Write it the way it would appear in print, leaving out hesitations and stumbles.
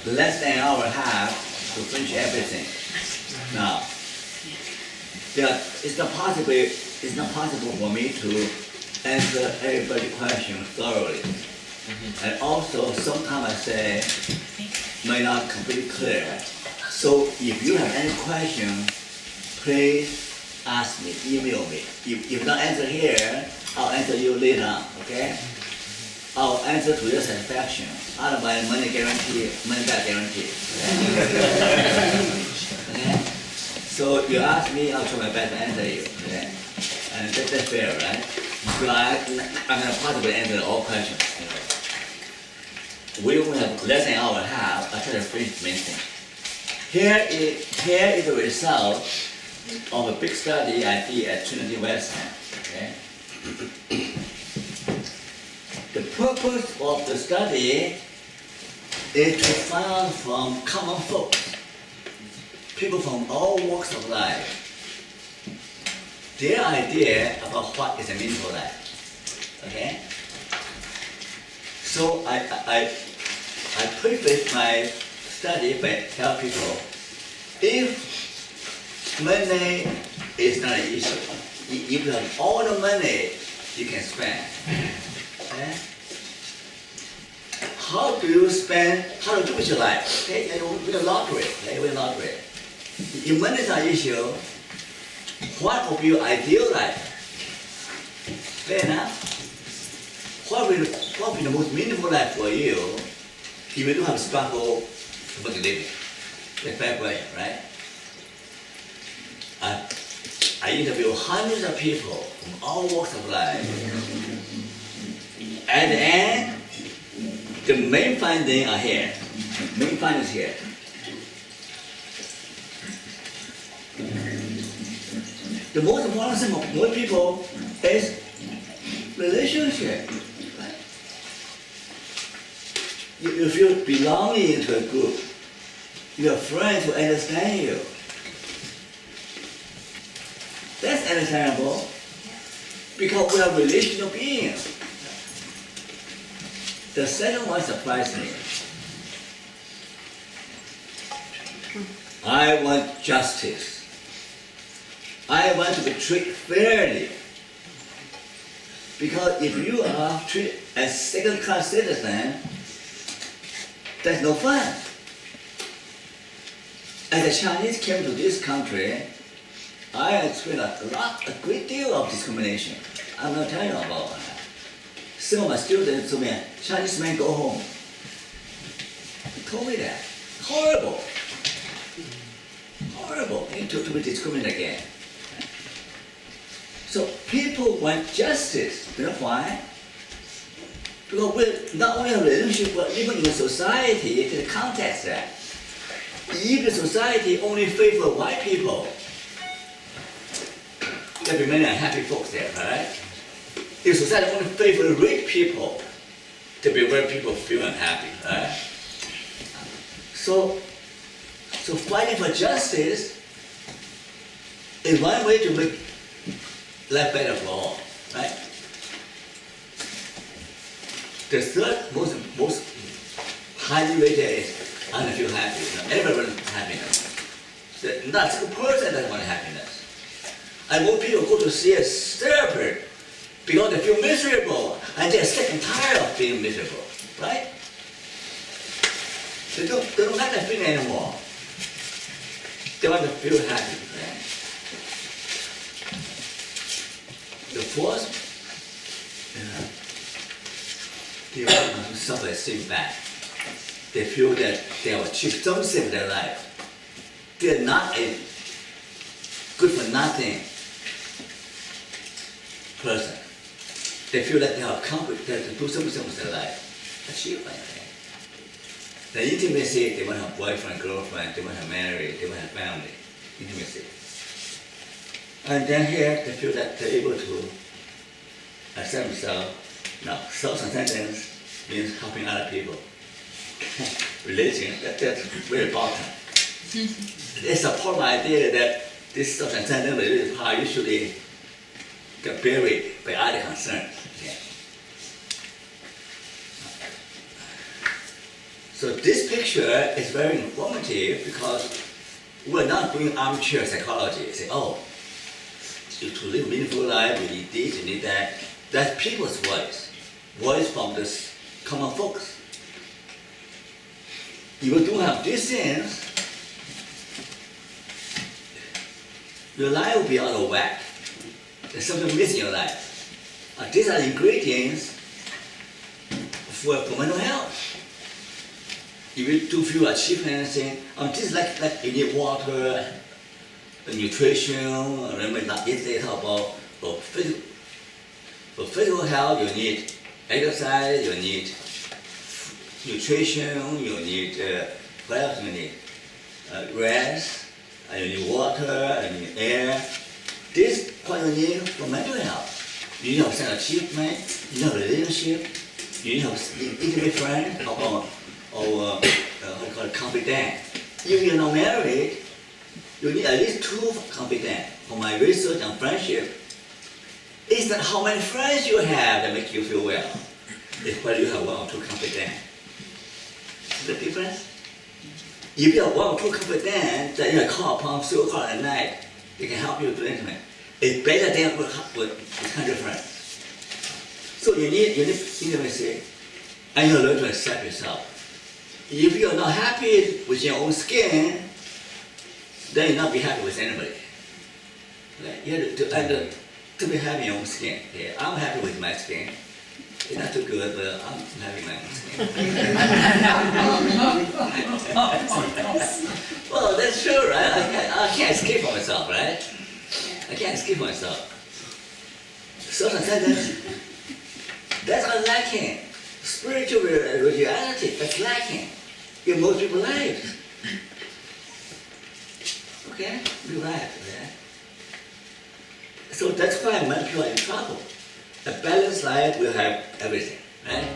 less than an hour and a half to finish everything. Now, it's not possible for me to answer everybody's question thoroughly. And also, sometimes I say, may not completely clear. So if you have any question, please ask me, email me. If you don't answer here, I'll answer you later on, okay? I'll answer to your satisfaction. Otherwise, money back guarantee. Okay? So you ask me, I'll try my best to answer you. Okay? And that's fair, right? So I'm going to possibly answer all questions. We only have less than an hour and a half. I'll try to finish the main thing. Here is the result of a big study I did at Trinity Western. Okay? The purpose of the study is to find from common folks, people from all walks of life, their idea about what is a meaningful life. Okay? So I preface my study by telling people, if money is not an issue, if you have all the money you can spend, okay? How do you spend, how to do with your life? Okay, with a lottery, okay, with a lottery. If money is not an issue, what would be your ideal life? Fair enough? What will be the most meaningful life for you if you don't have to struggle to make a living? That's a fair question, right? I interview hundreds of people from all walks of life. At the end, the main findings are here. The main findings here. The most important thing for most people is relationship. Right? You feel belonging to a group. You have friends who understand you. That's understandable because we are relational beings. The second one surprised me. I want justice. I want to be treated fairly. Because if you are treated as second-class citizen, that's no fun. As a Chinese came to this country, I experienced a great deal of discrimination. I'm not telling you about that. Some of my students told me, Chinese men go home. He told me that. Horrible. Horrible. To be discriminated again. So people want justice. You know why? Because we not only have a relationship, but even in a society, in the context that if the society only favor white people, there'll be many unhappy folks there, right? If society only favors rich people, there'll be where people feel unhappy, right? So fighting for justice is one way to make life better for all, right? The third most highly rated is I don't feel happy. Everybody wants happiness. Not a single person doesn't want happiness. And most people go to see a therapist because they feel miserable and they're sick and tired of being miserable, right? They don't like that feeling anymore. They want to feel happy, right? The fourth, they want to suffer a setback. They feel that they have achieved something in their life. They're not a good for nothing person. They feel like they have accomplished to do something with their life. Achievement. The intimacy, they want to have boyfriend, girlfriend, they want to marry, they want to have family. Intimacy. And then here, they feel that they're able to accept themselves. Now, self-acceptance means helping other people. Religion, that's very important. They support my idea that this self-acceptance religious power usually get buried by other concerns. Yeah. So this picture is very informative because we're not doing armchair psychology. Say, oh, to live a meaningful life, you need this, you need that. That's people's voice from this common folks. If you don't have these things, your life will be out of whack. There's something missing in your life. These are ingredients for mental health. If you do feel achievements, this is like you need water, nutrition. Remember yesterday I talked about for physical health, you need exercise, you need nutrition, you need what else you need? Rest, you need water, you need air. This is what you need for mental health. You need to have some achievement, you need to have a relationship, you need to have intimate friend, or how do you call it, confidant. If you're not married, you need at least 2 confidant. For my research on friendship, it's not how many friends you have that make you feel well. It's whether you have 1 or 2 confidant. See the difference? If you have 1 or 2 confidant that you can call upon 3 o'clock at night, they can help you do anything. It's better than with 100 friends. So you need intimacy, and you learn to accept yourself. If you're not happy with your own skin, then you'll not be happy with anybody. Right? You have to be happy in your own skin. Yeah, I'm happy with my skin. It's not too good, but I'm happy with my own skin. Well, that's true, right? I can't escape from myself, right? I can't escape from myself. So that's lacking. Spiritual reality, that's lacking in most people's lives. Okay? You're right, right? So that's why many people are in trouble. A balanced life will have everything, right?